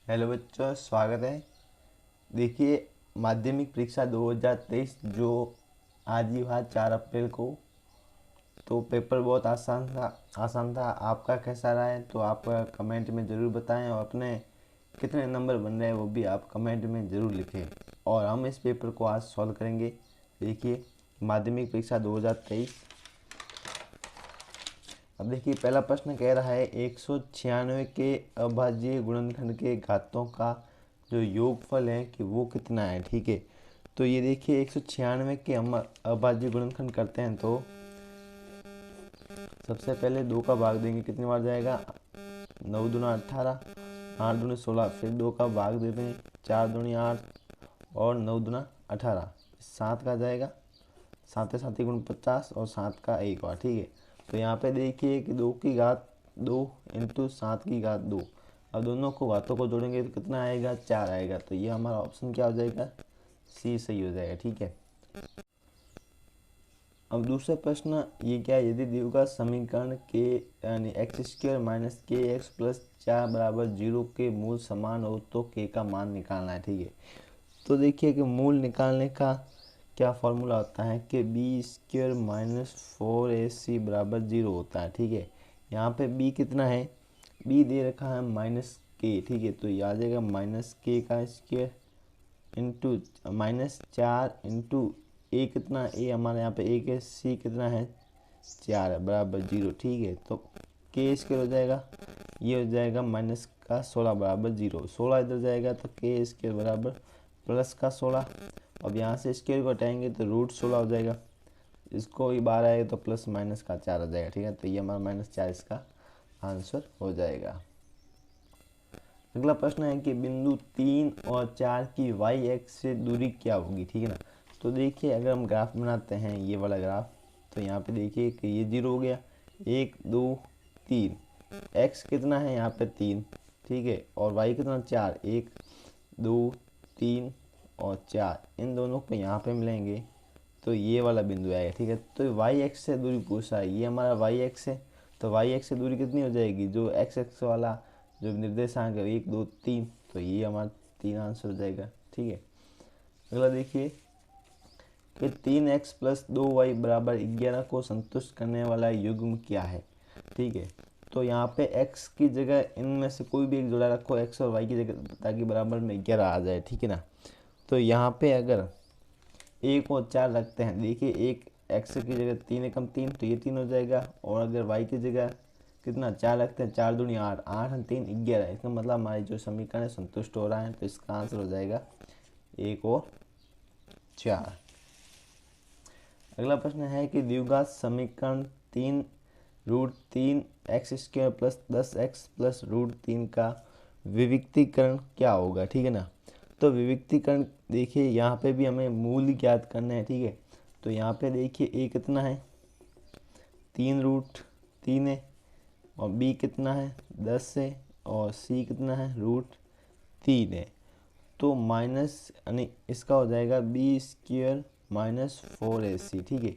Hello बच्चों, स्वागत है। देखिए, माध्यमिक परीक्षा 2023 जो आज ही हुआ 4 अप्रैल को, तो पेपर बहुत आसान था। आपका कैसा रहा है तो आप कमेंट में ज़रूर बताएं, और अपने कितने नंबर बन रहे हैं वो भी आप कमेंट में ज़रूर लिखें। और हम इस पेपर को आज सॉल्व करेंगे। देखिए, माध्यमिक परीक्षा 2023। अब देखिए, पहला प्रश्न कह रहा है 196 के अभाज्य गुणनखंड के घातों का जो योगफल है कि वो कितना है। ठीक है, तो ये देखिए 196 के हम अभाज्य गुणनखंड करते हैं तो सबसे पहले 2 का भाग देंगे, कितनी बार जाएगा, 9 दूना 18, 8 दूनी 16, फिर 2 का भाग देते हैं, 4 दूनी 8 और 9 दूना 18, 7 का जाएगा, 7 7 गुण 50 और 7 का एक बार। ठीक है, तो यहाँ पे देखिए कि 2 की घात 2 इंटू 7 की घात 2। अब दोनों को घातों को जोड़ेंगे तो कितना आएगा, 4 आएगा। तो ये हमारा ऑप्शन क्या हो जाएगा, सी सही हो जाएगा। ठीक है, अब दूसरा प्रश्न ये क्या है, यदि द्विघात समीकरण के यानी x² माइनस के एक्स प्लस 4 बराबर 0 के मूल समान हो तो k का मान निकालना है। ठीक है, तो देखिए कि मूल निकालने का क्या फॉर्मूला होता है कि b² माइनस 4ac बराबर 0 होता है। ठीक है, यहाँ पे b कितना है, b दे रखा है माइनस के। ठीक है, तो ये आ जाएगा माइनस के का स्क्वायर इंटू माइनस 4 इंटू ए कितना, ए हमारे यहाँ पे ए के सी कितना है 4 है बराबर 0। ठीक है, तो के स्क्वायर हो जाएगा, ये हो जाएगा माइनस का 16 बराबर 0, 16 इधर जाएगा तो के स्क्वायर बराबर प्लस का 16। अब यहाँ से स्क्वायर को हटाएंगे तो रूट 16 हो जाएगा, इसको ही बाहर आएगा तो प्लस माइनस का 4 हो जाएगा। ठीक है, तो ये हमारा -4 इसका आंसर हो जाएगा। अगला प्रश्न है कि बिंदु 3 और 4 की वाई एक्स से दूरी क्या होगी। ठीक है ना, तो देखिए अगर हम ग्राफ बनाते हैं ये वाला ग्राफ, तो यहाँ पे देखिए कि ये 0 हो गया, 1 2 3, एक्स कितना है यहाँ पे 3। ठीक है, और वाई कितना 4, 1 2 3 और 4, इन दोनों को यहाँ पे मिलेंगे तो ये वाला बिंदु आएगा। ठीक है, तो वाई एक्स से दूरी पूछा है, ये हमारा वाई एक्स है, तो वाई एक्स से दूरी कितनी हो जाएगी, जो एक्स एक्स वाला जो निर्देशांक है 1 2 3, तो ये हमारा 3 आंसर हो जाएगा। ठीक है, अगला देखिए कि 3x प्लस 2y बराबर 11 को संतुष्ट करने वाला युग्म क्या है। ठीक है, तो यहाँ पे x की जगह इनमें से कोई भी एक जोड़ा रखो, x और y की जगह, ताकि बराबर में 11 आ जाए। ठीक है ना, तो यहाँ पे अगर 1 और 4 रखते हैं, देखिए एक x की जगह 3 एकम 3, तो ये 3 हो जाएगा, और अगर y की जगह कितना 4 रखते हैं, 4 दूनी 8, 8 3 11, इसका मतलब हमारी जो समीकरण है संतुष्ट हो रहा है, तो इसका आंसर हो जाएगा 1 और 4। अगला प्रश्न है कि द्विघात समीकरण 3√3x² प्लस 10x प्लस √3 का विविक्तीकरण क्या होगा। ठीक है ना, तो विविक्तीकरण देखिए यहाँ पे भी हमें मूल ज्ञात करना है। ठीक है, तो यहाँ पे देखिए a कितना है 3√3 है, और b कितना है 10 है, और c कितना है √3 है। तो माइनस यानी इसका हो जाएगा b² माइनस 4ac। ठीक है,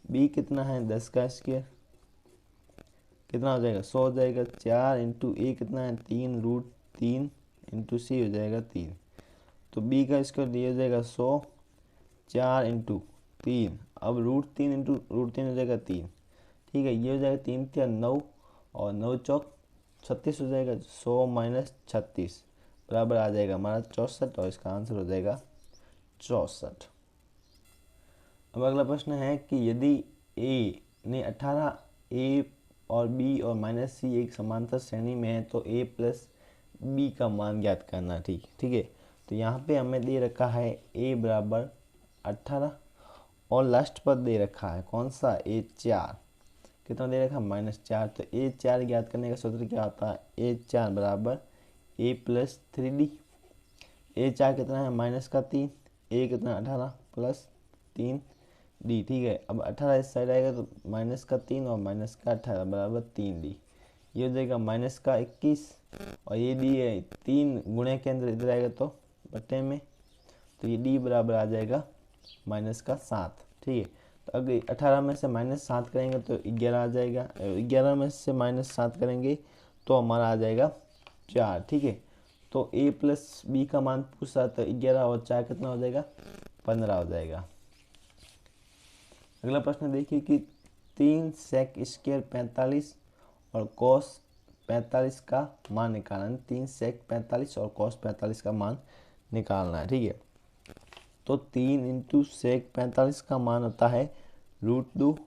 b कितना है 10 का स्क्वायर, कितना हो जाएगा 100 हो जाएगा, 4 इंटू ए कितना है 3√3 इंटू सी हो जाएगा 3, तो b का स्क्वायर ये हो जाएगा 100, 4 इंटू 3, अब √3 इंटू √3 हो जाएगा 3। ठीक है, ये हो जाएगा 3 या 9, और 9 चौक 36 हो जाएगा, 100 माइनस 36 बराबर आ जाएगा हमारा 64, और इसका आंसर हो जाएगा 64। अब अगला प्रश्न है कि यदि ए ने 18 ए और बी और माइनस सी एक समांतर श्रेणी में है तो ए प्लस बी का मान ज्ञात करना। ठीक है, तो यहाँ पे हमें दे रखा है ए बराबर 18, और लास्ट पद दे रखा है कौन सा a4, कितना दे रखा है -4, तो a4 ज्ञात करने का सूत्र क्या होता है, a4 बराबर a प्लस 3d। a4 कितना है -3, a कितना 18 प्लस 3d। ठीक है, अब 18 इस साइड आएगा तो -3 और -18 बराबर 3d, ये हो जाएगा -21, और ये d है 3 गुणे के अंदर इधर आएगा तो बट्टे में, तो ये d बराबर आ जाएगा -7। ठीक है, तो अगर 18 में से -7 करेंगे तो 11 आ जाएगा, 11 में से -7 करेंगे तो हमारा आ जाएगा 4। ठीक है, तो a प्लस बी का मान पूछ रहा, तो 11 और 4 कितना हो जाएगा, 15 हो जाएगा। अगला प्रश्न देखिए कि 3 सेक स्क्वायर 45 और कॉस 45 का मान निकालना है। 3 सेक 45 और कॉस 45 का मान निकालना है, ठीक है। तो 3 इंटू सेक 45 का मान होता है √2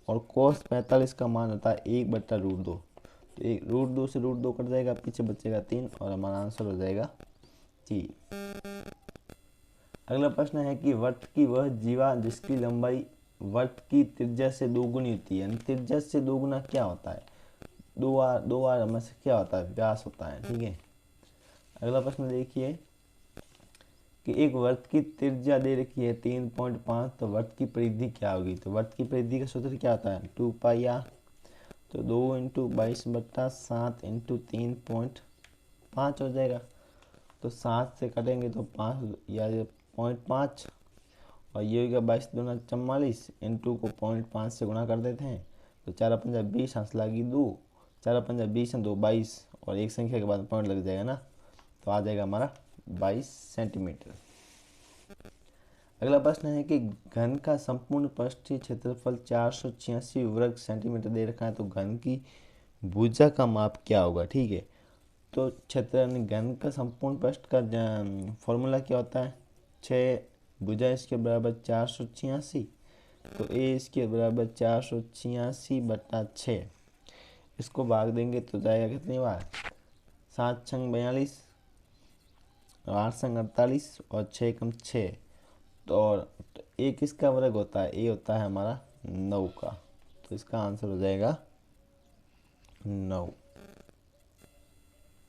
और कॉस 45 का मान होता है 1/√2। तो एक √2 से √2 कट जाएगा, पीछे बचेगा 3 और हमारा आंसर हो जाएगा 3। अगला प्रश्न है कि वृत्त की वह जीवा जिसकी लंबाई वृत्त की त्रिज्या से दोगुनी होती है। त्रिज्या से दोगुना क्या होता है, 2r में से क्या होता है, व्यास होता है, ठीक है। अगला प्रश्न देखिए कि एक वृत्त की त्रिज्या दे रखी है 3.5, तो वृत्त की परिधि क्या होगी। तो वृत्त की परिधि का सूत्र क्या होता है, 2πr। तो 2 × 22/7 × 3.5 हो जाएगा। तो 7 से कटेंगे तो 5 या 0.5 और ये हो गया 22 दूना 44, इंटू को 0.5 से गुणा कर देते हैं। तो 4×5 20, हंस लगी 2, 4×5 20 2 22 और एक संख्या के बाद पॉइंट लग जाएगा ना, तो आ जाएगा हमारा 22 सेंटीमीटर। अगला प्रश्न है कि घन का संपूर्ण पृष्ठीय क्षेत्रफल 486 वर्ग सेंटीमीटर दे रखा है, तो घन की भुजा का माप क्या होगा, ठीक है। तो क्षेत्र घन का संपूर्ण पृष्ठ का फॉर्मूला क्या होता है, 6 भुजा इसके बराबर 486, तो a इसके बराबर 486/6। इसको भाग देंगे तो जाएगा कितनी बार, 7 × 42, 8 × 48 और 6 × 6। तो और a किसका वर्ग होता है, a होता है हमारा 9 का। तो इसका आंसर हो जाएगा 9।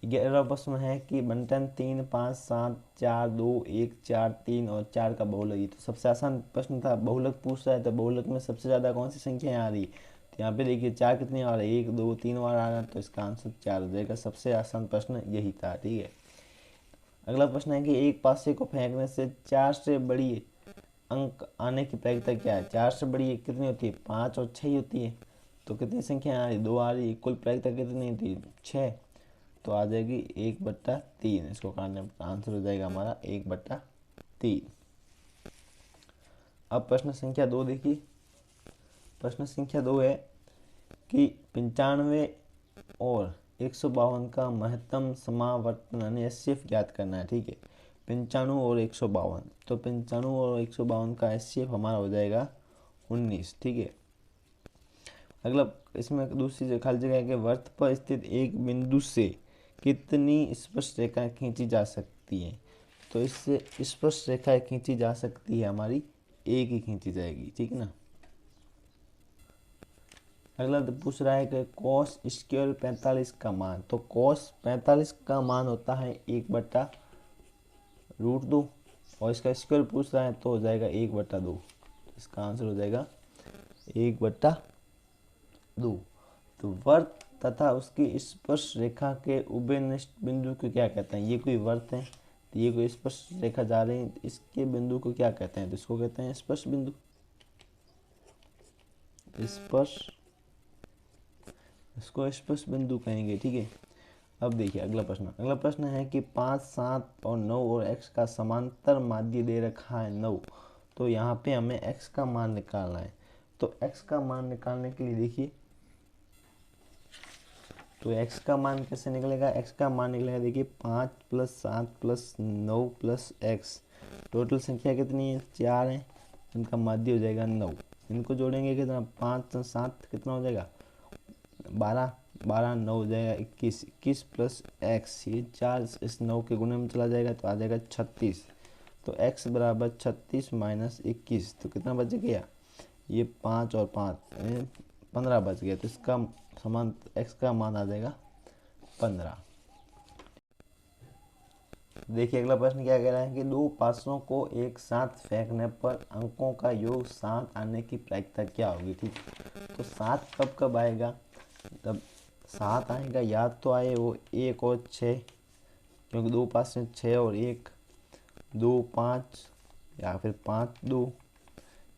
11वां प्रश्न है कि बंटन 3 5 7 4 2 1 4 3 और 4 का बहुलक। ये तो सबसे आसान प्रश्न था, बहुलक पूछ रहा है तो बहुलक में सबसे ज़्यादा कौन सी संख्या आ रही है। तो यहाँ पे देखिए 4 कितनी आ रही है, 1 2 3 बार आ रहा है, तो इसका आंसर 4 हो जाएगा। सबसे आसान प्रश्न यही था, ठीक है। अगला प्रश्न है कि एक पासे को फेंकने से 4 से बड़ी अंक आने की प्रायिकता क्या है। 4 से बड़ी कितनी होती है, 5 और 6 होती है। तो कितनी संख्या आ रही, 2 आ रही है, कुल प्रायिकता कितनी होती है, 6। तो आ जाएगी 1/3। इसको करने पर आंसर हो जाएगा हमारा 1/3। अब प्रश्न संख्या 2 देखिए। प्रश्न संख्या 2 है कि 95 और 152 का महत्तम समावर्तन यानी HCF ज्ञात करना है, ठीक है। 95 और 152, तो 95 और 152 का HCF हमारा हो जाएगा 19, ठीक है। अगला इसमें दूसरी खाली जगह है कि वृत्त पर स्थित एक बिंदु से कितनी स्पर्श रेखाएं खींची जा सकती हैं। तो इससे स्पर्श रेखाएं खींची जा सकती है हमारी एक ही खींची जाएगी, ठीक है ना। अगला तो पूछ रहा है कि कॉस स्क्वायर 45 का मान। तो कॉस 45 का मान होता है 1/√2 और इसका स्क्वायर पूछ रहा है तो हो जाएगा 1/2। इसका आंसर हो जाएगा 1/2। तो वृत्त तथा उसकी स्पर्श रेखा के उभयनिष्ठ बिंदु को क्या कहते हैं। ये कोई वृत्त है, तो ये कोई स्पर्श रेखा जा रही है, इसके बिंदु को क्या कहते हैं, तो इसको कहते हैं स्पर्श बिंदु, इसको स्पर्श बिंदु कहेंगे, ठीक है। अब देखिए अगला प्रश्न है कि 5 7 और 9 और x का समांतर माध्य दे रखा है 9। तो यहाँ पे हमें x का मान निकालना है। तो x का मान निकालने के लिए देखिए, तो x का मान कैसे निकलेगा, x का मान निकलेगा देखिए 5 + 7 + 9 + x। टोटल संख्या कितनी है, 4 है, इनका माध्य हो जाएगा 9। इनको जोड़ेंगे कितना, 5 और 7 कितना हो जाएगा 12, 12 9 हो जाएगा 21, 21 + x, ये 4 इस 9 के गुणे में चला जाएगा तो आ जाएगा 36। तो x बराबर 36 - 21, तो कितना बच गया, ये 5 और 5 15 बच गया। तो इसका समान x का मान आ जाएगा 15। देखिए अगला प्रश्न क्या कह रहा है कि दो पासों को एक साथ फेंकने पर अंकों का योग 7 आने की प्रायिकता क्या होगी, ठीक। तो 7 कब कब आएगा, तब 7 आएगा या तो आए वो 1 और 6, क्योंकि दो पास में 6 और 1, 2 5, या फिर 5 2,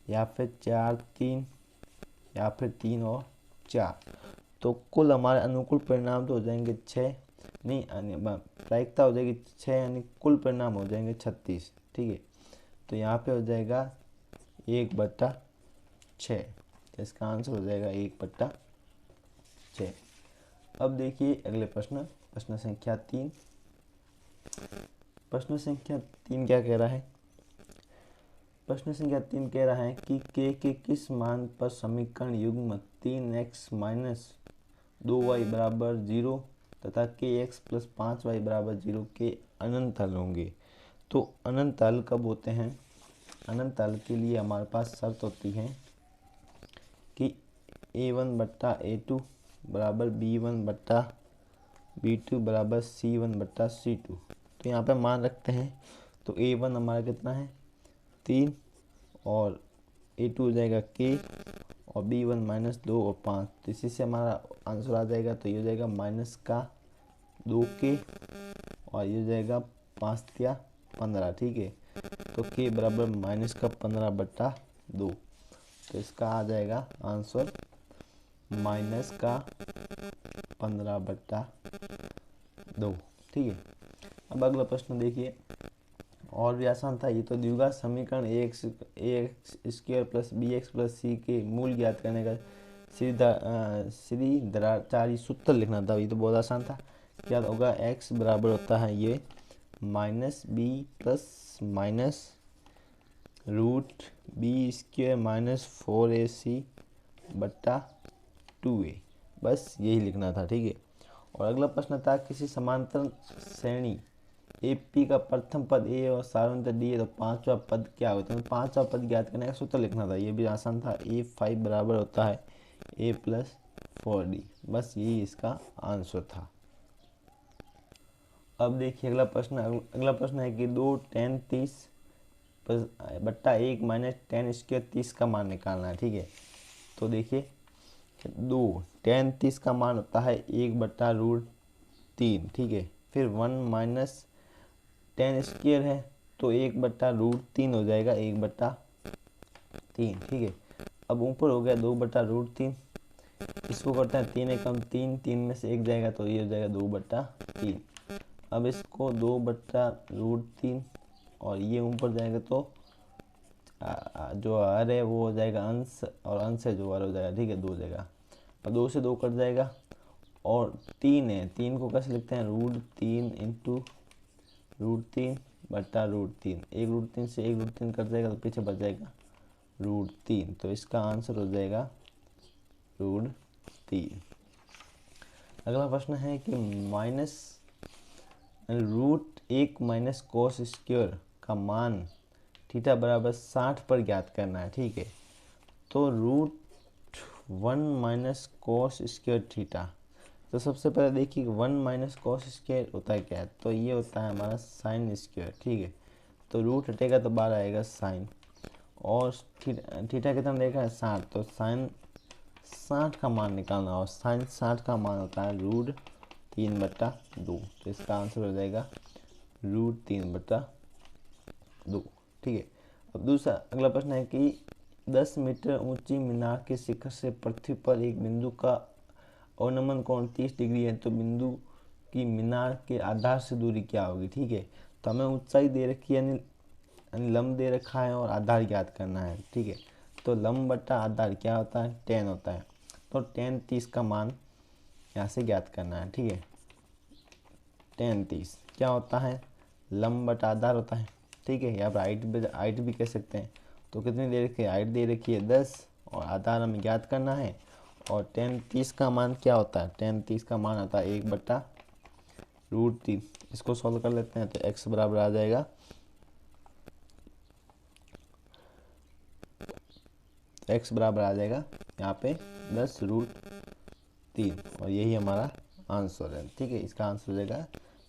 या फिर 4 3, या फिर 3 और 4। तो कुल हमारे अनुकूल परिणाम तो हो जाएंगे 6, नहीं प्रायिकता हो जाएगी 6, यानी कुल परिणाम हो जाएंगे 36। ठीक है, तो यहाँ पे हो जाएगा 1/6, तो इसका आंसर हो जाएगा 1/6। अब देखिए अगले प्रश्न, प्रश्न संख्या 3। प्रश्न संख्या 3 क्या कह रहा है? प्रश्न संख्या 3 कह रहा है कि के किस मान पर समीकरण युग्म 3x - 2y बराबर 0 तथा kx + 5y बराबर 0 के अनंत हल होंगे। तो अनंत हल कब होते हैं? अनंत हल के लिए हमारे पास शर्त होती है कि a1/a2 बराबर b1/b2 बराबर c1/c2। तो यहाँ पे मान रखते हैं, तो a1 हमारा कितना है 3, और a2 हो जाएगा k, और b1 -2 और 5, तो इसी से हमारा आंसर आ जाएगा। तो ये हो जाएगा -2k, और ये हो जाएगा 5×15। ठीक है, तो k बराबर -15/2, तो इसका आ जाएगा आंसर -15/2। ठीक है, अब अगला प्रश्न देखिए, और भी आसान था ये तो। द्विघात समीकरण ax² + bx + c के मूल ज्ञात करने का श्रीधराचार्य सूत्र लिखना था। ये तो बहुत आसान था। क्या होगा? x बराबर होता है ये -b + -√b² - 4ac/2a, बस यही लिखना था। ठीक है, और अगला प्रश्न था किसी समांतर श्रेणी AP का प्रथम पद A और सारवंत D है, तो पांचवा पद क्या होता है? तो पांचवा पद ज्ञात करने का सूत्र लिखना था। ये भी आसान था। A5 बराबर होता है A + 4D, बस यही इसका आंसर था। अब देखिए अगला प्रश्न। अगला प्रश्न है कि 2 tan 30 बट्टा 1 - tan² 30 का मान निकालना है। ठीक है, तो देखिए 2 tan 30 का मान होता है 1/√3। ठीक है, फिर 1 - tan² है, तो 1/√3 हो जाएगा 1/3। ठीक है, अब ऊपर हो गया 2/√3, इसको करते हैं 3 एकम 3, 3 में से 1 जाएगा तो ये हो जाएगा 2/3। अब इसको 2/√3 और ये ऊपर जाएगा तो जो हर है वो हो जाएगा अंश, और अंश है जो हर हो जाएगा। ठीक है, 2 हो जाएगा, और 2 से 2 कट जाएगा, और 3 है, 3 को कैसे लिखते हैं? √3 × √3/√3। 1 √3 से 1 √3 कट जाएगा तो पीछे बच जाएगा √3, तो इसका आंसर हो जाएगा √3। अगला प्रश्न है कि √1 - cos² का मान थीटा बराबर 60 पर ज्ञात करना है। ठीक है, तो √1 - cos² थीटा, तो सबसे पहले देखिए 1 - cos² होता है क्या? तो ये होता है हमारा sin²। ठीक है, तो रूट हटेगा तो 12 आएगा sin, और थीटा कितना देखा है 60, तो sin 60 का मान निकालना, और sin 60 का मान होता है √3/2, तो इसका आंसर हो जाएगा √3/2। ठीक है, अब दूसरा अगला प्रश्न है कि 10 मीटर ऊंची मीनार के शिखर से पृथ्वी पर एक बिंदु का अवनमन कोण 30 डिग्री है, तो बिंदु की मीनार के आधार से दूरी क्या होगी? ठीक है, तो हमें ऊंचाई दे रखी है, यानी लंब दे रखा है, और आधार ज्ञात करना है। ठीक है, तो लंब बटा आधार क्या होता है? tan होता है, तो tan 30 का मान यहाँ से ज्ञात करना है। ठीक है, tan 30 क्या होता है? लंब बटा आधार होता है। ठीक है, या हाइट भी कह सकते हैं। तो कितनी दे रखी है? हाइट दे रखी है 10, और आधार हमें ज्ञात करना है, और tan 30 का मान क्या होता है? tan 30 का मान होता है 1/√3। इसको सॉल्व कर लेते हैं, तो x बराबर आ जाएगा, x बराबर आ जाएगा यहाँ पे 10√3, और यही हमारा आंसर है। ठीक है, इसका आंसर हो जाएगा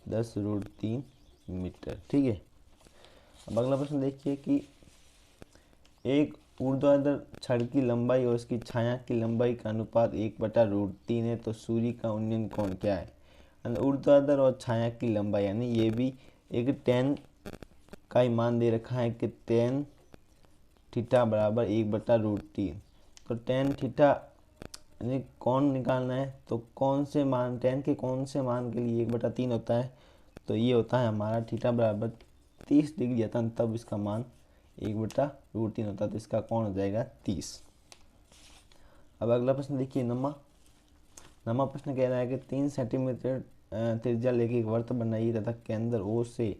10√3 मीटर। ठीक है, अब अगला प्रश्न देखिए कि एक ऊर्ध्वाधर छड़ की लंबाई और उसकी छाया की लंबाई का अनुपात 1/√3 है, तो सूर्य का उन्नयन कोण क्या है? ऊर्ध्वाधर और छाया की लंबाई, यानी ये भी एक tan का ही मान दे रखा है कि tan थीटा बराबर 1/√3, तो tan थीटा यानी कौन निकालना है, तो कौन से मान, tan के कौन से मान के लिए 1/3 होता है, तो ये होता है हमारा थीटा बराबर 30 डिग्री आता है, तब इसका मान 1/√3 होता है, तो इसका कौन हो जाएगा 30। अब अगला प्रश्न देखिए, नमा प्रश्न कह रहा है कि 3 सेंटीमीटर त्रिज्या लेके एक वर्त बनाइए तथा केंद्र O से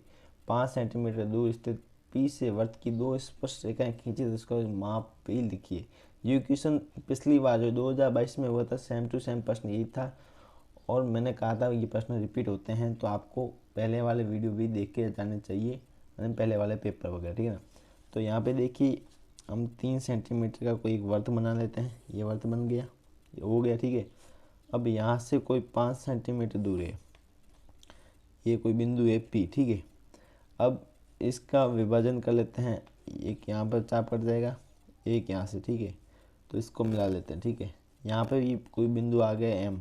5 सेंटीमीटर दूर स्थित P से वर्त की 2 स्पर्श रेखाएं खींची, तो इसका माप P लिखिए। ये क्वेश्चन पिछली बार जो 2022 में हुआ था, सेम टू सेम प्रश्न यही था, और मैंने कहा था ये प्रश्न रिपीट होते हैं, तो आपको पहले वाले वीडियो भी देख के जाने चाहिए, यानी पहले वाले पेपर वगैरह, ठीक है ना। तो यहाँ पे देखिए हम 3 सेंटीमीटर का कोई एक वर्त बना लेते हैं, ये वर्त बन गया, ये हो गया, ठीक है। अब यहाँ से कोई 5 सेंटीमीटर दूर है, ये कोई बिंदु है P, ठीक है। अब इसका विभाजन कर लेते हैं, एक यहाँ पर चाप कट जाएगा, एक यहाँ से, ठीक है। तो इसको मिला लेते हैं, ठीक है। यहाँ पे भी कोई बिंदु आ गया M,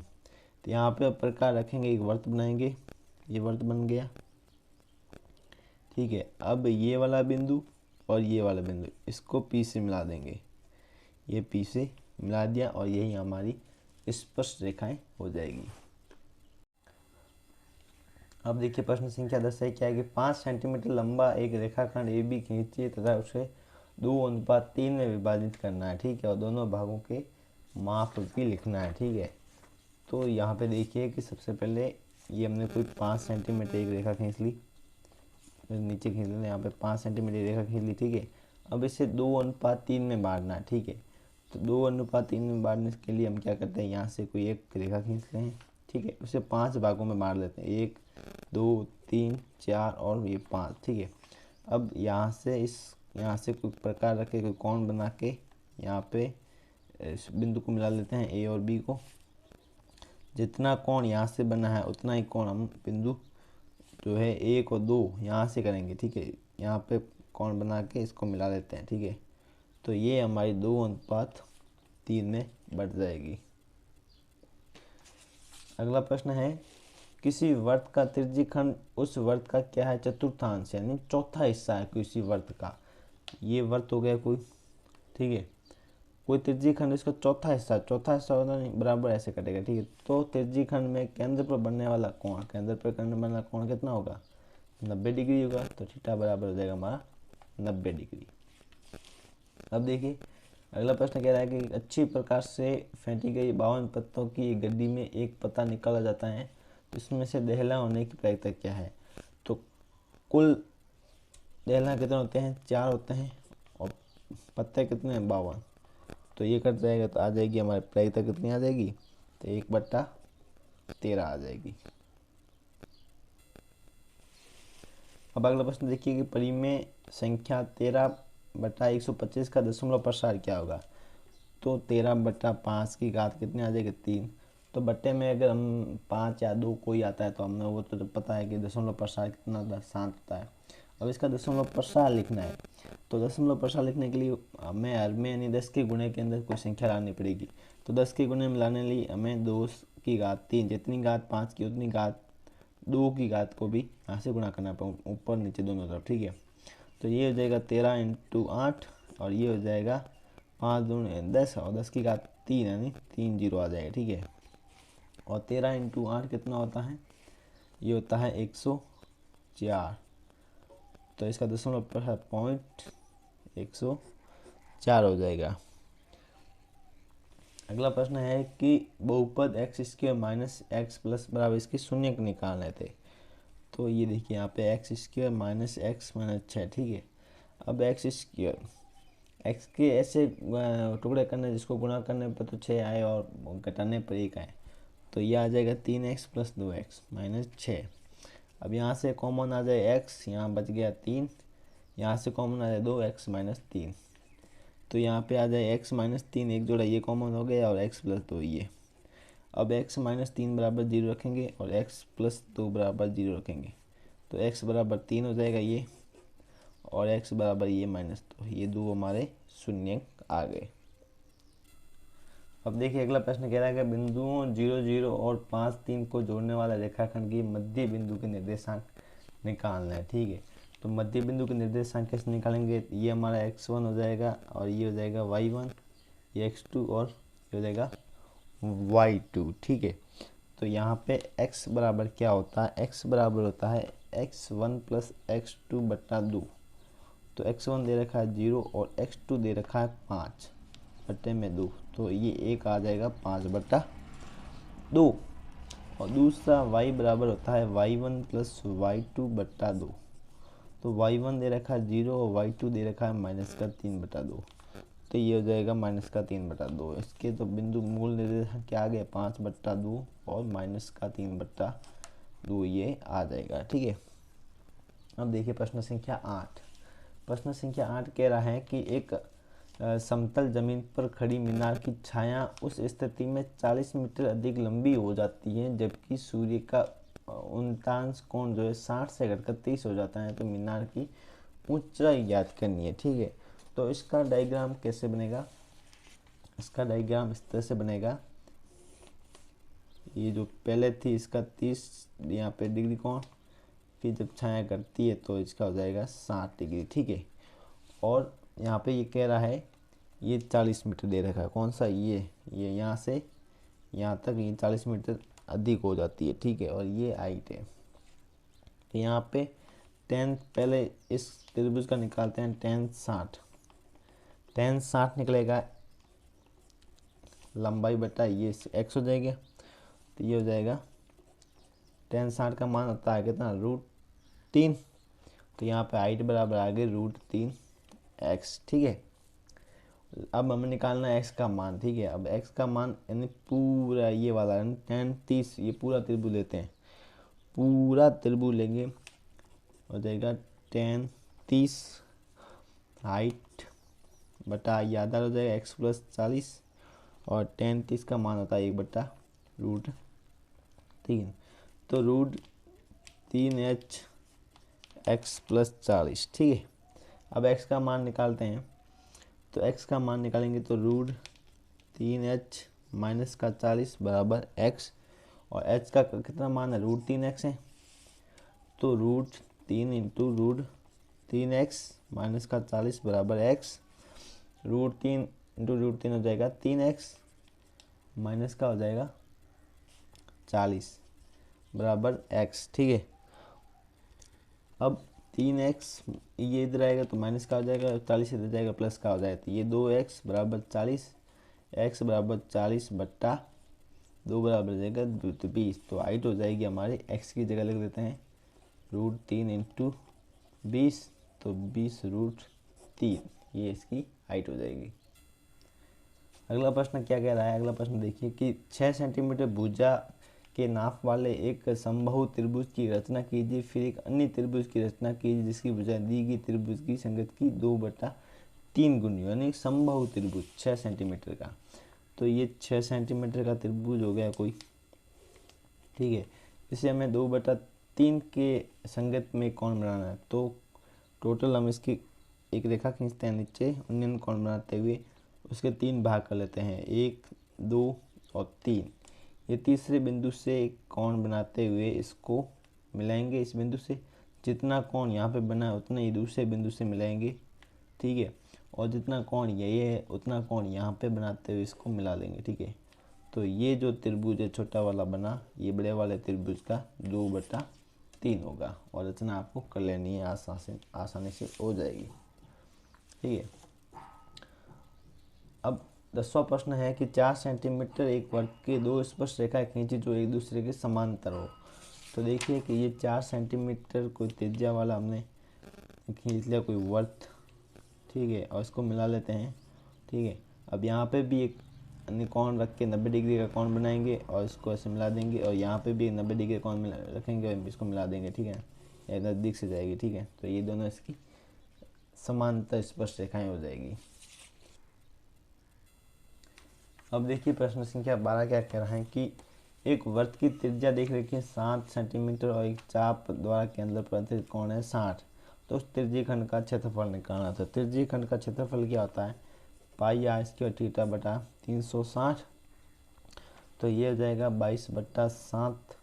तो यहाँ पे प्रकार रखेंगे, एक वर्त बनाएंगे, ये वर्त बन गया, ठीक है। अब ये वाला बिंदु और ये वाला बिंदु, इसको P से मिला देंगे, ये P से मिला दिया, और यही हमारी स्पर्श रेखाएं हो जाएगी। अब देखिए प्रश्न संख्या 10 है, क्या है कि 5 सेंटीमीटर लंबा एक रेखाखंड AB खींचिए तथा उसे 2:3 में विभाजित करना है, ठीक है, और दोनों भागों के माप भी लिखना है, ठीक है। तो यहाँ पे देखिए कि सबसे पहले ये हमने कोई 5 सेंटीमीटर एक रेखा खींच ली, नीचे खींच लेना, यहाँ पे 5 सेंटीमीटर रेखा खींच ली, ठीक है। अब इसे 2:3 में बांटना है, ठीक है। तो 2:3 में बांटने के लिए हम क्या करते हैं, यहाँ से कोई एक रेखा खींच रहे हैं, ठीक है, उसे 5 भागों में बांट लेते हैं, 1 2 3 4 और ये 5, ठीक है। अब यहाँ से कोई प्रकार रखे, कोई कोण बना के यहाँ पे इस बिंदु को मिला लेते हैं, A और B को। जितना कोण यहाँ से बना है उतना ही कोण हम बिंदु जो है 1 और 2 यहाँ से करेंगे, ठीक है। यहाँ पे कोण बना के इसको मिला लेते हैं, ठीक है। तो ये हमारी 2:3 में बढ़ जाएगी। अगला प्रश्न है, किसी वर्त का त्रिज्यीखंड उस वर्त का क्या है, चतुर्थांश यानी चौथा हिस्सा है किसी वर्त का। ये वर्त हो गया कोई, ठीक है, कोई त्रिज्यीखंड इसका चौथा हिस्सा होता नहीं, बराबर ऐसे कटेगा, ठीक है। तो त्रिज्यीखंड में केंद्र पर बनने वाला कोण, केंद्र पर बनने वाला कोण कितना होगा, 90 डिग्री होगा, तो थीटा बराबर हो जाएगा हमारा 90 डिग्री। अब देखिए अगला प्रश्न कह रहा है कि अच्छी प्रकार से फेंटी गई 52 पत्तों की एक गड्डी में एक पत्ता निकाला जाता है, तो इसमें से दहला होने की प्रायिकता क्या है। तो कुल दहला कितने होते हैं, 4 होते हैं, और पत्ते कितने हैं, 52, तो ये कट जाएगा, तो आ जाएगी हमारी प्रायिकता कितनी आ जाएगी, तो 1/13 आ जाएगी। अब अगला प्रश्न देखिए कि परिमेय संख्या 13/125 का दशमलव प्रसार क्या होगा। तो 13/5 की घात कितनी आ जाएगी, 3। तो बट्टे में अगर हम 5 या 2 कोई आता है तो हमने वो तो पता है कि दशमलव प्रसार कितना होता है, 7 होता है। अब इसका दशमलव प्रसार लिखना है, तो दशमलव प्रसार लिखने के लिए हमें हर में यानी 10 के गुणे के अंदर कोई संख्या लानी पड़ेगी। तो 10 के गुणे में लाने लिए हमें 2 की घात 3, जितनी घात 5 की उतनी घात 2 की घात को भी यहाँ से गुणा करना पड़ेगा, ऊपर नीचे दोनों तरफ, ठीक है। तो ये हो जाएगा 13 × 8, और ये हो जाएगा 5 दूनी 10, और 10 की घात 3 यानी 3 0 आ जाएगा, ठीक है। और 13 × 8 कितना होता है, ये होता है 104, तो इसका दशमलव प्रसार 0.104 हो जाएगा। अगला प्रश्न है कि बहुपद x² - x प्लस बराबर इसके शून्य निकालने थे। तो ये देखिए यहाँ पे x² - x - 6, ठीक है। अब x² x के ऐसे टुकड़े करने जिसको गुणा करने पर तो 6 आए और घटाने पर 1 आए, तो ये आ जाएगा 3x + 2x - 6। अब यहाँ से कॉमन आ जाए x, यहाँ बच गया 3, यहाँ से कॉमन आ जाए 2x - 3, तो यहाँ पे आ जाए x - 3, एक जोड़ा ये कॉमन हो गया, और x + 2 ये। अब x - 3 बराबर 0 रखेंगे और x + 2 बराबर 0 रखेंगे, तो x बराबर 3 हो जाएगा ये, और x बराबर ये -2, ये दो हमारे शून्य आ गए। अब देखिए अगला प्रश्न कह रहा है कि बिंदुओं 0 0 और 5 3 को जोड़ने वाला रेखाखंड की मध्य बिंदु के निर्देशांक निकालना है, ठीक है। तो मध्य बिंदु के निर्देशांक कैसे निकालेंगे, ये हमारा x1 हो जाएगा, और ये हो जाएगा y1, ये x2 और ये हो जाएगा y2, ठीक है। तो यहाँ पे x बराबर क्या होता है, x बराबर होता है x1 प्लस x2 बट्टा 2। तो x1 दे रखा है 0 और x2 दे रखा है 5 बट्टे में 2, तो ये एक आ जाएगा 5 बट्टा 2। और दूसरा y बराबर होता है y1 प्लस y2 बट्टा 2। तो y1 दे रखा है 0 और y2 दे रखा है माइनस का 3 बटा 2, तो ये हो जाएगा माइनस का 3 बटा 2। इसके तो बिंदु मूल निर्देशांक क्या आ गया, 5 बट्टा 2 और माइनस का 3 बट्टा 2 ये आ जाएगा, ठीक है। अब देखिए प्रश्न संख्या 8। प्रश्न संख्या 8 कह रहा है कि एक समतल जमीन पर खड़ी मीनार की छाया उस स्थिति में 40 मीटर अधिक लंबी हो जाती है जबकि सूर्य का उल्टांश कोण जो है 60 से घटकर 30 हो जाता है। तो मीनार की ऊंचाई ज्ञात करनी है, ठीक है। तो इसका डायग्राम कैसे बनेगा, इसका डायग्राम इस तरह से बनेगा। ये जो पहले थी इसका 30 यहाँ पे डिग्री कोण की जब छाया करती है तो इसका हो जाएगा 60 डिग्री, ठीक है। और यहाँ पे ये कह रहा है ये 40 मीटर दे रखा है, कौन सा, ये यहाँ से यहाँ तक ये 40 मीटर अधिक हो जाती है, ठीक है। और ये हाइट है। तो यहाँ पे 10 पहले इस त्रिभुज का निकालते हैं, 10 60 निकलेगा लंबाई बटा ये x हो जाएगा। तो ये हो जाएगा 10 60 का मान होता है कितना, √3। तो यहाँ पे हाइट बराबर आ गई √3x, ठीक है। अब हमें निकालना है x का मान, ठीक है। अब x का मान यानी पूरा ये वाला 10 30, ये पूरा त्रिभुज लेते हैं, पूरा त्रिभुज लेंगे, हो जाएगा 10 30 हाइट बटा ये आधा हो जाएगा x प्लस 40 और 10 30 का मान होता है 1 बटा √3। तो √3h x प्लस 40, ठीक है। अब x का मान निकालते हैं, तो x का मान निकालेंगे तो √3h माइनस का 40 बराबर x, और h का कितना मान है, √3x है। तो √3 इंटू √3x माइनस का 40 बराबर x, √3 इंटू √3 हो जाएगा 3x माइनस का हो जाएगा 40 बराबर x, ठीक है। अब 3x ये इधर आएगा तो माइनस का हो जाएगा, 40 इधर जाएगा प्लस का हो जाएगा। तो ये 2x बराबर 40, x बराबर 40 बट्टा 2 बराबर हो जाएगा 20। तो हाइट हो जाएगी हमारी, x की जगह लिख देते हैं √3 इंटू 20, तो 20√3 ये इसकी हाइट हो जाएगी। अगला प्रश्न क्या कह रहा है, अगला प्रश्न देखिए कि 6 सेंटीमीटर भुजा के नाप वाले एक समबाहु त्रिभुज की रचना कीजिए, फिर एक अन्य त्रिभुज की रचना कीजिए जिसकी भुजा दी गई त्रिभुज की संगत की 2/3 गुनी, यानी समबाहु त्रिभुज 6 सेंटीमीटर का। तो ये 6 सेंटीमीटर का त्रिभुज हो गया कोई, ठीक है। इसे हमें 2/3 के संगत में कोण बनाना है। तो टोटल हम इसकी एक रेखा खींचते हैं नीचे उन्नयन कोण बनाते हुए, उसके 3 भाग कर लेते हैं, 1 2 और 3। ये तीसरे बिंदु से एक कोण बनाते हुए इसको मिलाएंगे, इस बिंदु से जितना कोण यहाँ पे बना है उतना ही दूसरे बिंदु से मिलाएंगे, ठीक है। और जितना कोण ये है उतना कोण यहाँ पे बनाते हुए इसको मिला देंगे, ठीक है। तो ये जो त्रिभुज है छोटा वाला बना, ये बड़े वाले त्रिभुज का 2/3 होगा। और रचना आपको कर लेनी है, आसानी से हो जाएगी, ठीक है। अब 10वां प्रश्न है कि 4 सेंटीमीटर एक वर्ग के 2 स्पर्श रेखाएं खींची जो एक दूसरे के समांतर हो। तो देखिए कि ये 4 सेंटीमीटर कोई त्रिज्या वाला हमने खींच लिया कोई वर्ग, ठीक है। और इसको मिला लेते हैं, ठीक है। अब यहाँ पे भी एक अन्य कोण रख के 90 डिग्री का कोण बनाएंगे और इसको ऐसे मिला देंगे, और यहाँ पे भी 90 डिग्री का कोण रखेंगे और इसको मिला देंगे, ठीक है। ये नज़दीक से जाएगी, ठीक है। तो ये दोनों इसकी समांतर स्पर्श रेखाएं हो जाएगी। अब देखिए प्रश्न संख्या 12 क्या कह रहा है कि एक वृत्त की त्रिज्या देख रखिए 7 सेंटीमीटर और एक चाप द्वारा केंद्र पर कोण है 60। तो उस त्रिज्यीय खंड का क्षेत्रफल निकालना था। त्रिज्यीय खंड का क्षेत्रफल क्या होता है, पाई आर स्क्वायर थीटा बटा 360। तो ये हो जाएगा 22/7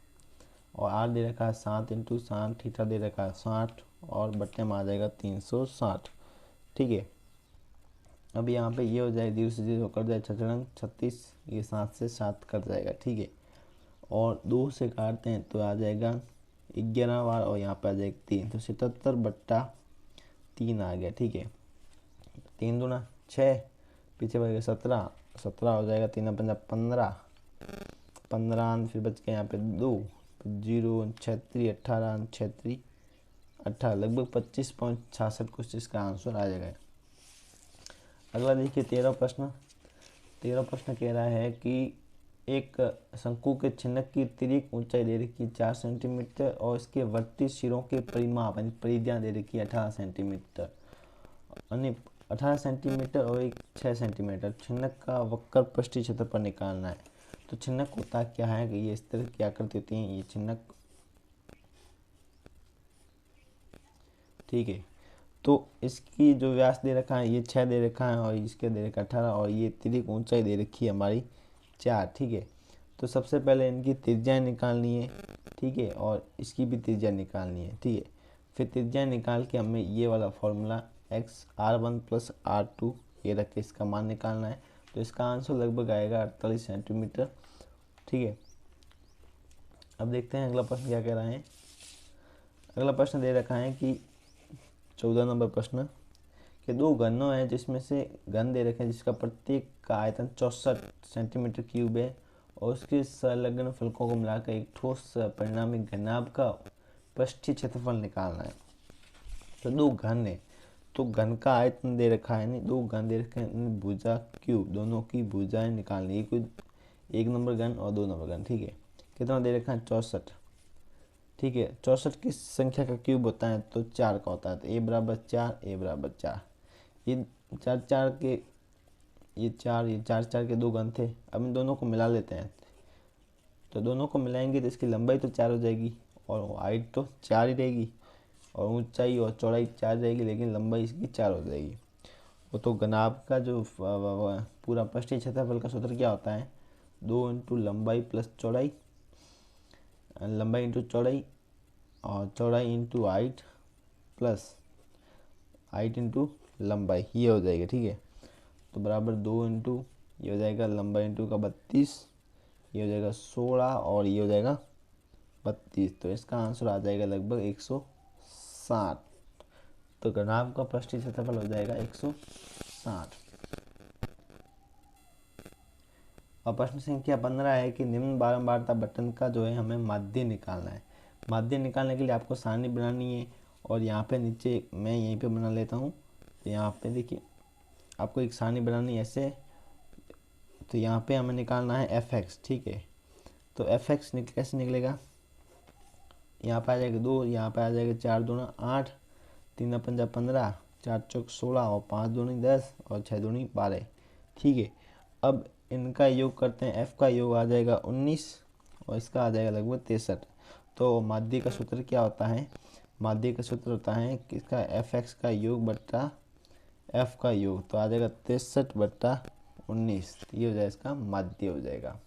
और आर दे रखा है 7 इंटू 60, थीटा दे रखा है 60 और बट्टे में आ जाएगा 360, ठीक है। अब यहाँ पे ये हो जाएगा 0 से 0 कर जाए 36, ये 7 से 7 कट जाएगा, ठीक है। और 2 से काटते हैं तो आ जाएगा 11 बार और यहाँ पे आ जाएगा 3, तो 77/3 आ गया, ठीक है। 3 दूना 6, पीछे बढ़ गया 17, 17 हो जाएगा, 3 पंजा 15, 15 फिर बच गया यहाँ पे 2, 0 36, 18 36 18, लगभग 25.66 कुछ इसका आंसर आ जाएगा। अगला देखिए 13 प्रश्न। 13 प्रश्न कह रहा है कि एक शंकु के छिन्नक की तिर्यक ऊंचाई दे रखी है 4 सेंटीमीटर और इसके वर्ती सिरों के परिमाप यानी परिधियाँ दे रखी है 18 सेंटीमीटर, यानी 18 सेंटीमीटर और एक 6 सेंटीमीटर। छिन्नक का वक्र पृष्ठीय क्षेत्रफल निकालना है। तो छिन्नक होता क्या है कि ये इस तरह की आकृति होती है, ये छिन्नक, ठीक है। तो इसकी जो व्यास दे रखा है ये 6 दे रखा है और इसके दे रखा है 18 और ये तिर्यक ऊंचाई दे रखी है हमारी 4, ठीक है। तो सबसे पहले इनकी त्रिज्याएं निकालनी है, ठीक है, और इसकी भी त्रिज्या निकालनी है, ठीक है। फिर त्रिज्याएं निकाल के हमें ये वाला फॉर्मूला r1 + r2 ये रख के इसका मान निकालना है। तो इसका आंसर लगभग आएगा 48 सेंटीमीटर, ठीक है। अब देखते हैं अगला प्रश्न क्या कह रहा है। अगला प्रश्न दे रखा है कि 14 नंबर प्रश्न कि 2 घनों हैं जिसमें से घन दे रखे हैं जिसका प्रत्येक का आयतन 64 सेंटीमीटर क्यूब है और उसके संलग्न फलकों को मिलाकर एक ठोस परिणामी घनाभ का पृष्ठीय क्षेत्रफल निकालना है। तो 2 घन है, तो घन का आयतन दे रखा है, नहीं 2 घन दे रखे हैं, भुजा क्यूब दोनों की भुजाएं निकालनी है, कोई 1 नंबर घन और 2 नंबर घन, ठीक है। कितना दे रखा है 64, ठीक है। 64 की संख्या का क्यूब होता है तो 4 का होता है, तो a बराबर 4, a बराबर 4, ये 4 4 के ये 4 के 2 घन थे। अब इन दोनों को मिला लेते हैं, तो दोनों को मिलाएंगे तो इसकी लंबाई तो 4 हो जाएगी और हाइट तो 4 ही रहेगी और ऊंचाई और चौड़ाई 4 रहेगी, लेकिन लंबाई इसकी 4 हो जाएगी। वो तो घनाभ का जो पूरा पृष्ठीय क्षेत्रफल का सूत्र क्या होता है, 2 इंटू लंबाई प्लस चौड़ाई, लंबाई इंटू चौड़ाई और चौड़ाई into height plus height into लंबाई, ये हो जाएगा, ठीक है। तो बराबर 2 इंटू ये हो जाएगा लंबाई इंटू का 32, ये हो जाएगा 16 और ये हो जाएगा 32, तो इसका आंसर आ जाएगा लगभग 160। तो घनाभ का पृष्ठीय क्षेत्रफल हो जाएगा 160। और प्रश्न संख्या 15 है कि निम्न बारंबारता बटन का जो है हमें माध्य निकालना है। माध्य निकालने के लिए आपको सारणी बनानी है और यहाँ पे नीचे मैं यहीं पे बना लेता हूँ। तो यहाँ पे देखिए आपको एक सारणी बनानी है ऐसे, तो यहाँ पे हमें निकालना है fx, ठीक है। तो fx कैसे निकलेगा, यहाँ पे आ जाएगा 2, यहाँ पे आ जाएगा 4 दूना 8, 3 पंजा 15, 4 चौक 16 और 5 दूनी 10 और 6 दूनी 12, ठीक है। अब इनका योग करते हैं, f का योग आ जाएगा 19 और इसका आ जाएगा लगभग 63। तो माध्य का सूत्र क्या होता है, माध्य का सूत्र होता है कि इसका fx का योग बट्टा f का योग, तो आ जाएगा 63/19, ये हो जाएगा इसका माध्य हो जाएगा।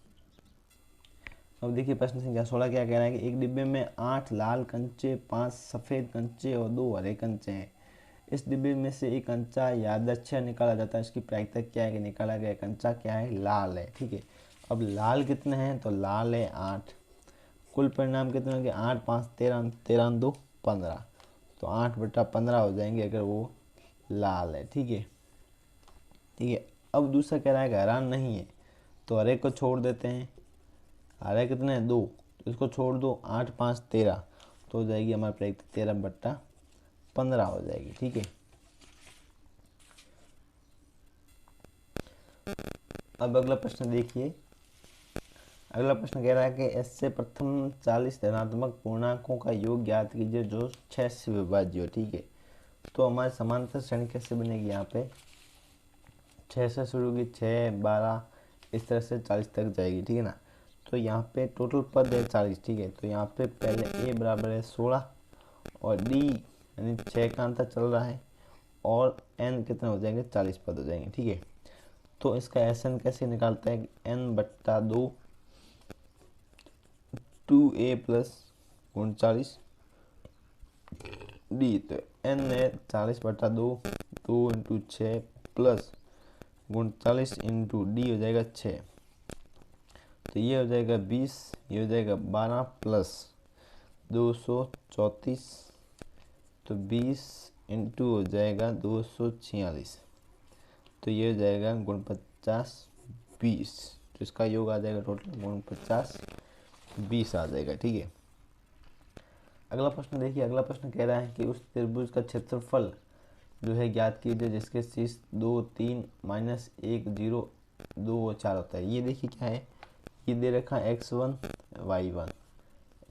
अब देखिए प्रश्न संख्या 16 क्या कह रहा है कि एक डिब्बे में 8 लाल कंचे, 5 सफ़ेद कंचे और 2 हरे कंचे हैं। इस डिब्बे में से एक कंचा यादृच्छिक निकाला जाता है, इसकी प्रायिकता क्या है कि निकाला गया कंचा क्या है, लाल है, ठीक है। अब लाल कितने हैं, तो लाल है 8, कुल परिणाम कितने होंगे 8 5 13, 13 2 15, तो 8/15 हो जाएंगे अगर वो लाल है, ठीक है, ठीक है। अब दूसरा कह रहा है कि हरा नहीं है, तो हरे को छोड़ देते हैं, हरे कितने हैं 2, तो इसको छोड़ दो, 8 5 13, तो हो जाएगी हमारी प्रायिकता 13/15 हो जाएगी, ठीक है। अब अगला प्रश्न देखिए। अगला प्रश्न कह रहा है कि ऐसे प्रथम 40 धनात्मक पूर्णांकों का योग ज्ञात कीजिए जो 6 से विभाज्य हो, ठीक है। तो हमारे समांतर श्रेणी कैसे बनेगी, यहाँ पे 6 से शुरू की 6 12 इस तरह से 40 तक जाएगी, ठीक है ना। तो यहाँ पे टोटल पद है 40, ठीक है। तो यहाँ पे पहले a बराबर है 16 और d यानी 6 का अंतर चल रहा है और n कितने हो जाएंगे 40 पद हो जाएंगे, ठीक है। तो इसका SN कैसे निकालते हैं, n/2 2a + 39 d, तो n है 40/2, 2 × 6 प्लस 39 इंटू डी हो जाएगा 6, तो ये हो जाएगा 20, ये हो जाएगा 12 प्लस 234, तो 20 इंटू हो जाएगा 246, तो ये हो जाएगा 49 20, तो इसका योग आ जाएगा टोटल 49 20 आ जाएगा। ठीक है, अगला प्रश्न देखिए। अगला प्रश्न कह रहा है कि उस त्रिभुज का क्षेत्रफल जो है ज्ञात कीजिए जिसके शीर्ष 2 3 -1 0 2 और 4 होता है। ये देखिए क्या है, ये दे रखा है x1 y1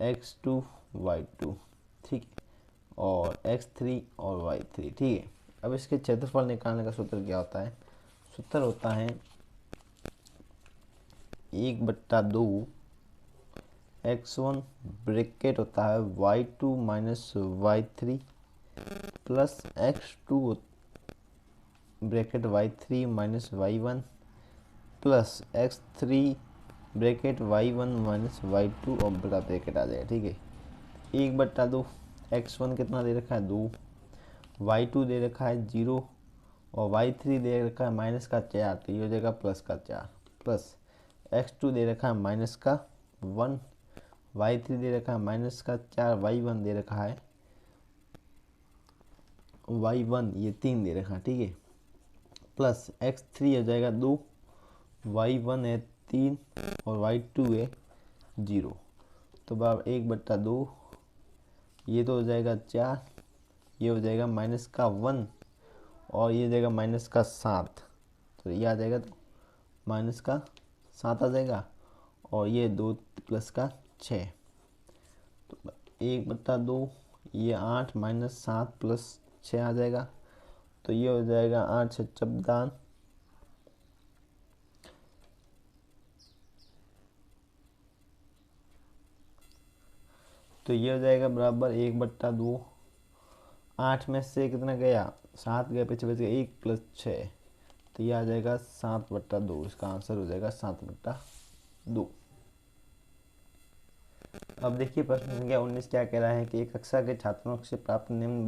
x2 y2, ठीक है, और x3 और y3, ठीक है। अब इसके क्षेत्रफल निकालने का सूत्र क्या होता है? सूत्र होता है 1/2 x1 ब्रैकेट होता है y2 minus y3 plus x2 bracket y3 minus y1 plus x3 bracket y1 minus y2 और बड़ा ब्रैकेट आ जाएगा। ठीक है, 1/2 x1 कितना दे रखा है 2, y2 दे रखा है 0 और y3 दे रखा है माइनस का 4, तो ये हो जाएगा प्लस का 4, प्लस x2 दे रखा है माइनस का 1, y3 दे रखा है माइनस का 4, y1 दे रखा है y1 ये 3 दे रखा है। ठीक है, प्लस x3 हो जाएगा 2, y1 है 3 और y2 है 0, तो बराबर 1/2, ये तो हो जाएगा 4, ये हो जाएगा माइनस का 1 और ये हो जाएगा माइनस का 7, तो ये आ जाएगा तो माइनस का 7 आ जाएगा और ये 2 प्लस का 6, तो 1/2 ये 8 माइनस 7 प्लस 6 आ जाएगा, तो ये हो जाएगा 8 से 14, तो ये हो जाएगा बराबर 1/2, 8 में से कितना गया 7 गया, पीछे बच गया 1 प्लस 6, तो ये आ जाएगा 7/2, इसका आंसर हो जाएगा 7/2। अब देखिए प्रश्न संख्या 19 क्या कह रहा है कि एक कक्षा के छात्रों से प्राप्त निम्न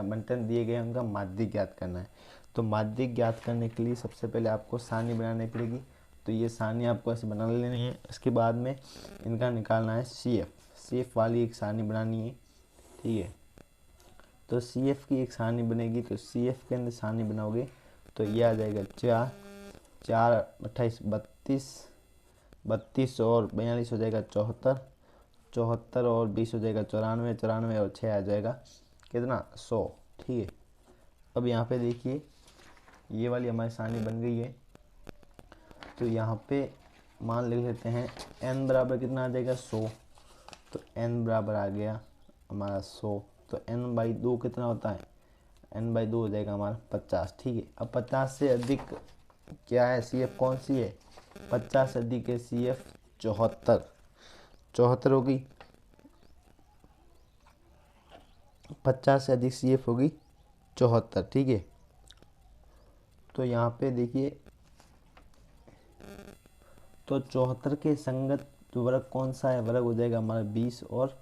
बंटन दिए गए उनका माध्यिक ज्ञात करना है। तो माध्यिक ज्ञात करने के लिए सबसे पहले आपको सारणी बनानी पड़ेगी, तो ये सारणी आपको ऐसे बना लेनी है। इसके बाद में इनका निकालना है CF वाली एक सारणी बनानी है। ठीक है, तो CF की एक सारणी बनेगी, तो CF के अंदर सारणी बनाओगे तो ये आ जाएगा 4 4 28 32 और 42 हो जाएगा 74 74 और 20 हो जाएगा 94 94 और 6 आ जाएगा कितना 100। ठीक है, अब यहाँ पे देखिए ये वाली हमारी सारणी बन गई है, तो यहाँ पे मान लिख लेते हैं n बराबर कितना आ जाएगा 100, तो n बराबर आ गया हमारा 100, तो n/2 कितना होता है n/2 हो जाएगा हमारा 50। ठीक है, अब 50 से अधिक क्या है CF कौन सी है 50 से अधिक है CF 74 होगी, 50 से अधिक CF होगी 74। ठीक है, तो यहाँ पे देखिए तो 74 के संगत वर्ग कौन सा है, वर्ग हो जाएगा हमारा 20 और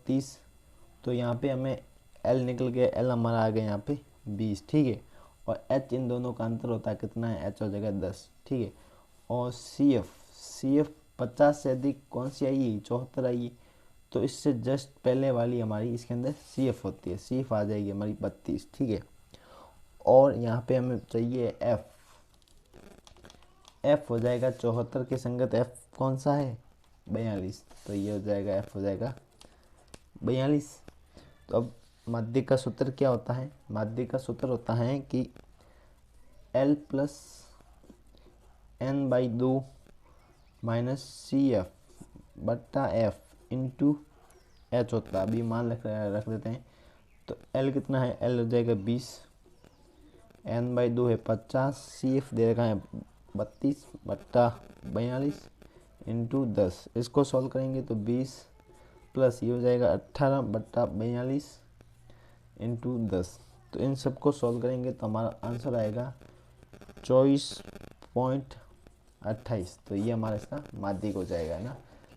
30, तो यहाँ पे हमें L निकल गया, L हमारा आ गया यहाँ पे 20। ठीक है, और H इन दोनों का अंतर होता है कितना है H हो जाएगा 10। ठीक है, और CF 50 से अधिक कौन सी आई है 74 आई है, तो इससे जस्ट पहले वाली हमारी इसके अंदर CF होती है, CF आ जाएगी हमारी 32। ठीक है, और यहाँ पे हमें चाहिए F हो जाएगा 74 के संगत F कौन सा है 42, तो ये हो जाएगा F हो जाएगा 42। तो अब माध्यिक का सूत्र क्या होता है, माध्यिक का सूत्र होता है कि L plus n/2 minus CF बट्टा F इंटू H होता है। अभी मान रख देते हैं, तो L कितना है L हो जाएगा 20, n/2 है 50, CF दे रखा है 32 बट्टा 42 इंटू 10, इसको सॉल्व करेंगे तो 20 प्लस ये हो जाएगा 18 बट्टा 42 इंटू 10, तो इन सबको सॉल्व करेंगे तो हमारा आंसर आएगा 24.28, तो ये हमारा इसका माध्यिक हो जाएगा, है ना,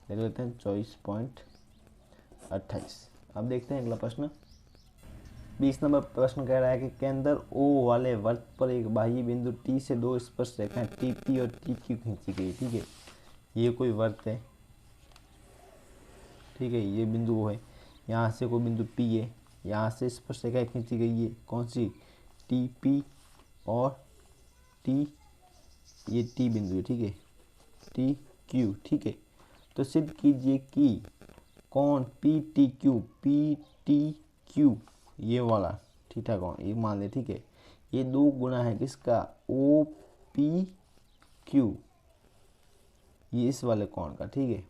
देख लेते हैं 24.28। अब देखते हैं अगला प्रश्न। 20 नंबर प्रश्न कह रहा है कि केंद्र O वाले वृत्त पर एक बाह्य बिंदु T से दो स्पर्श रेखाएं TP और TQ खींची गई। ठीक है, ये कोई वृत्त है। ठीक है, ये बिंदु O है, यहाँ से कोई बिंदु P है, यहाँ से स्पर्श रेखाएं खींची गई है। कौन सी? TP और T, ये T बिंदु है। ठीक है, TQ। ठीक है, तो सिद्ध कीजिए कि कौन PTQ ये वाला थीटा कौन, ये मान ले। ठीक है, ये दो गुना है किसका? OPQ, ये इस वाले कोण का। ठीक है,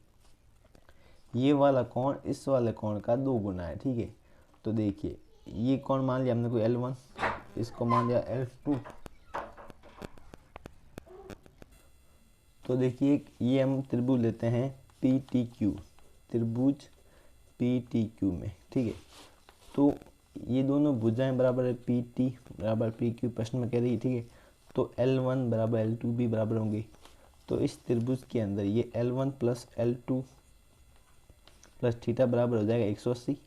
ये वाला कोण इस वाले कोण का दो गुना है। ठीक है, तो देखिए ये कोण मान लिया हमने कोई L1, इसको मान लिया L2। तो देखिए ये हम त्रिभुज लेते हैं PTQ, त्रिभुज PTQ में। ठीक है, तो ये दोनों भुजाएं बराबर है, PT बराबर PQ प्रश्न में कह रही है। ठीक है, तो L1 बराबर L2 भी बराबर होंगे। तो इस त्रिभुज के अंदर ये L1 plus L2 plus theta बराबर हो जाएगा 180।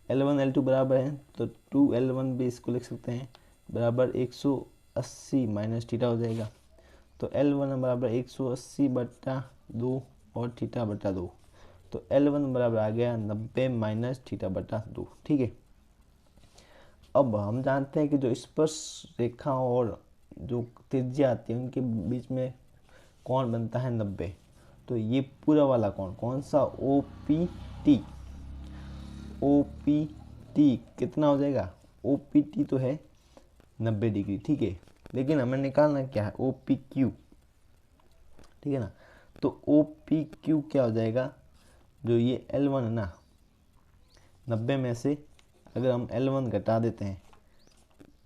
L1 L2 बराबर है तो 2L1 भी इसको लिख सकते हैं बराबर 180 माइनस थीटा हो जाएगा। तो L1 बराबर 180 बटा 2 और थीटा बटा 2, तो L1 बराबर आ गया 90 माइनस थीटा बटा 2। ठीक है, अब हम जानते हैं कि जो स्पर्श रेखा और जो त्रिज्या आती है उनके बीच में कोण बनता है 90। तो ये पूरा वाला कोण कौन सा? OPT कितना हो जाएगा? OPT तो है 90 डिग्री। ठीक है, लेकिन हमें निकालना क्या है? OPQ। ठीक है ना, तो OPQ क्या हो जाएगा? जो ये L1 है ना, 90 में से अगर हम L1 घटा देते हैं,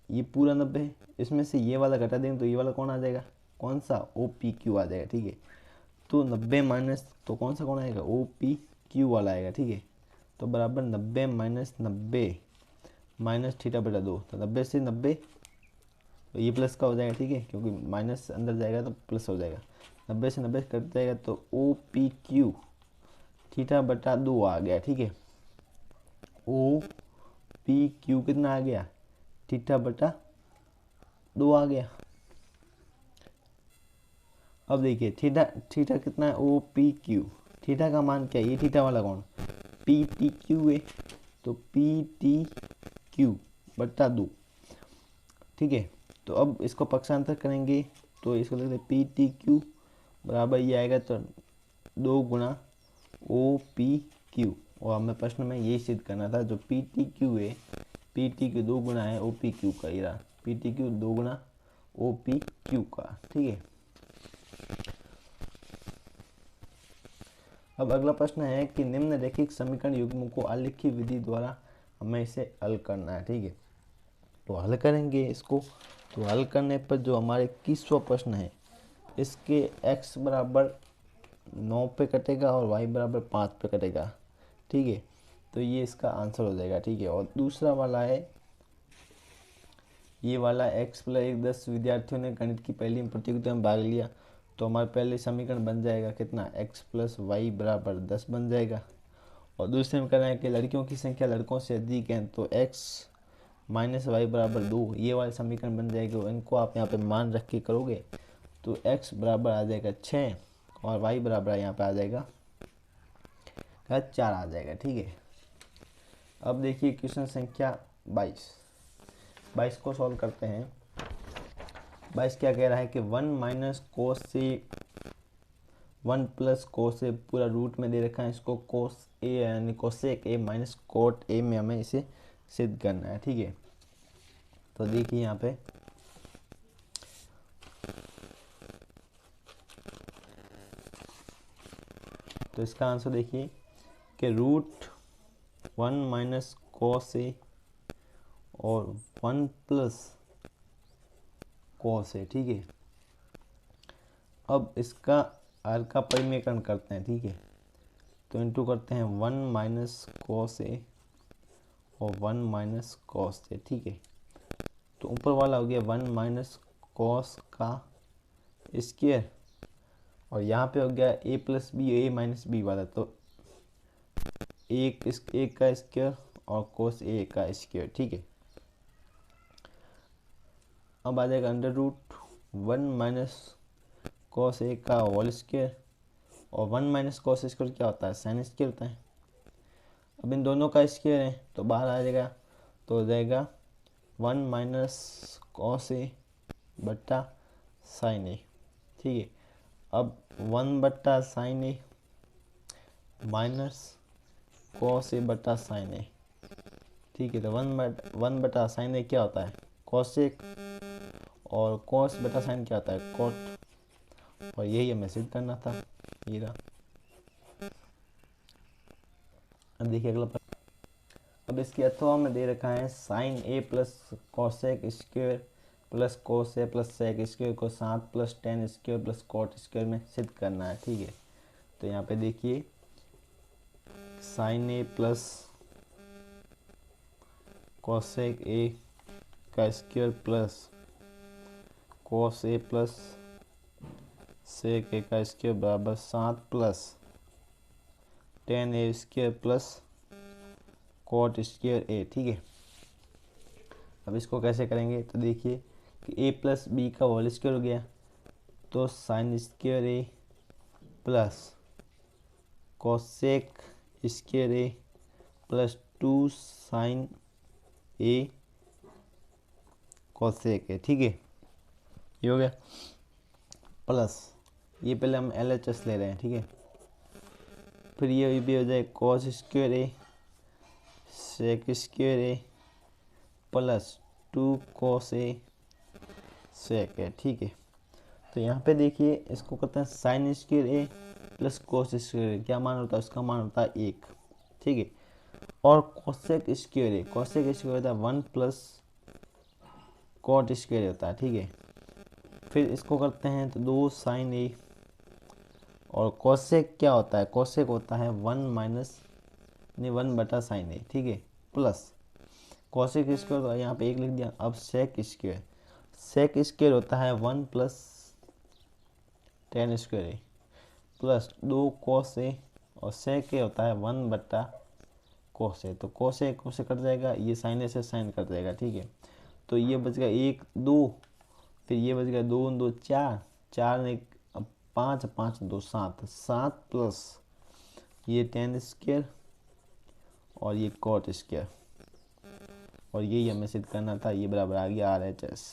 ये पूरा 90 है, इसमें से ये वाला घटा देंगे तो ये वाला कौन आ जाएगा? कौन सा? OPQ आ जाएगा। ठीक है, तो 90 माइनस तो कौन सा कौन आएगा? OPQ वाला आएगा। ठीक है, तो बराबर 90 माइनस 90 माइनस थीटा बटा 2, तो 90 से 90 तो ये प्लस का हो जाएगा। ठीक है, क्योंकि माइनस अंदर जाएगा तो प्लस हो जाएगा। 90 से 90 कट जाएगा तो OPQ थीटा बटा 2 आ गया। ठीक है, OPQ कितना आ गया? थीटा बटा 2 आ गया। अब देखिए थीटा कितना है? OPQ, थीटा का मान क्या है? ये थीटा वाला कौन? PTQ है, तो PTQ बटा 2। ठीक है, तो अब इसको पक्षांतर करेंगे तो इसको लिखते हैं PTQ बराबर ये आएगा तो 2 गुना OPQ, और हमें प्रश्न में यही सिद्ध करना था। जो PTQ है, PTQ 2 गुना है OPQ का, ये रहा PTQ 2 गुना OPQ का। ठीक है, अब अगला प्रश्न है कि निम्नलिखित समीकरण युग्मों को आलेखीय विधि द्वारा हमें इसे हल करना है। ठीक है, तो हल करेंगे इसको। तो हल करने पर जो हमारे 21वां प्रश्न है, इसके x बराबर 9 पे कटेगा और y बराबर 5 पे कटेगा। ठीक है, तो ये इसका आंसर हो जाएगा। ठीक है, और दूसरा वाला है ये वाला x प्लस 1 10 विद्यार्थियों ने गणित की पहली प्रतियोगिता में भाग लिया, तो हमारा पहले समीकरण बन जाएगा कितना? x प्लस वाई बराबर 10 बन जाएगा। और दूसरे में कहना है कि लड़कियों की संख्या लड़कों से अधिक है, तो x माइनस वाई बराबर 2, ये वाले समीकरण बन जाएगा। इनको आप यहाँ पे मान रख के करोगे तो x बराबर आ जाएगा 6 और y बराबर यहाँ पे आ जाएगा 4 आ जाएगा। ठीक है, अब देखिए क्वेश्चन संख्या 22 को सॉल्व करते हैं। 22 क्या कह रहा है कि 1 माइनस कोस से 1 प्लस कोस से पूरा रूट में दे रखा है, इसको कोस ए यानी cosec A minus cot A में हमें इसे सिद्ध करना है। ठीक है, तो देखिए यहाँ पे तो इसका आंसर देखिए कि रूट 1 माइनस कोस ए और 1 प्लस कोस ए। ठीक है, अब इसका आर का परिमेयकरण करते हैं। ठीक है, तो इंटू करते हैं 1 माइनस कोस ए और 1 माइनस कोस ए। ठीक है, तो ऊपर वाला हो गया 1 माइनस कोस का स्क्वायर और यहाँ पे हो गया a plus B A minus B वाला, तो एक का स्क्वायर और कोस ए का स्क्वायर। ठीक है, अब आ जाएगा under root 1 minus cos A का होल स्क्वायर, और 1 माइनस कॉस स्क्वायर क्या होता है, साइन स्क्वायर होता है। अब इन दोनों का स्क्वायर है तो बाहर आ जाएगा, तो हो जाएगा 1 माइनस कॉस ए बट्टा साइन ए। ठीक है, अब 1 बट्टा sign A minus cos A बट्टा साइन ए। ठीक है, तो 1 बटा साइन ए क्या होता है, कॉसेक, और कॉस बटा साइन क्या होता है, कॉट, और यही हमें सिद्ध करना था। ये रहा। अब देखिए अगला प्रश्न। अब इसके अथवा में दे रखा है sine A plus cosec square plus cos A plus sec square को 7 plus ten square plus cot square में सिद्ध करना है। ठीक है, तो यहाँ पे देखिए sine A plus cosec A का square plus cos A plus sec A का स्क्वायर बराबर 7 plus ten A square plus cot square A. ठीक है, अब इसको कैसे करेंगे, तो देखिए कि ए प्लस बी का होल स्क्वायर हो गया, तो sine square A plus cosec square A plus 2 sine A cosec A. ठीक है, ये हो गया, प्लस ये पहले हम LHS ले रहे हैं। ठीक है, फिर ये भी हो जाए cos square A sec square A plus 2 cos A सेक ए। ठीक है, तो यहाँ पे देखिए इसको करते हैं sign square A plus cos square ए, क्या मान होता है, उसका मान होता है 1। ठीक है, और कोसेक स्क्वायर ए, कोसेक स्क्वायर होता है 1 प्लस कॉट स्क्वायर होता है। ठीक है, फिर इसको करते हैं तो 2 साइन ए, और कोसेक क्या होता है, कोसेक होता है 1 माइनस 1 बटा साइन ए। ठीक है, प्लस कोसेक स्क्वायर तो यहाँ पे 1 लिख दिया। अब सेक स्क्वायर, सेक स्क्वायर होता है 1 plus ten square A plus 2 कोस ए, और सेक ए होता है 1 बट्टा कोस ए, तो कोस ए से कट जाएगा, ये साइन ए से साइन कट जाएगा। ठीक है, तो ये बच गया 1 2, फिर ये बच गया 2 2 4, 4 ने 5 5 2 7, 7 प्लस ये टेन स्क्वायर और ये कॉट स्क्वायर, और यही हमें सिद्ध करना था। ये बराबर आ गया RHS।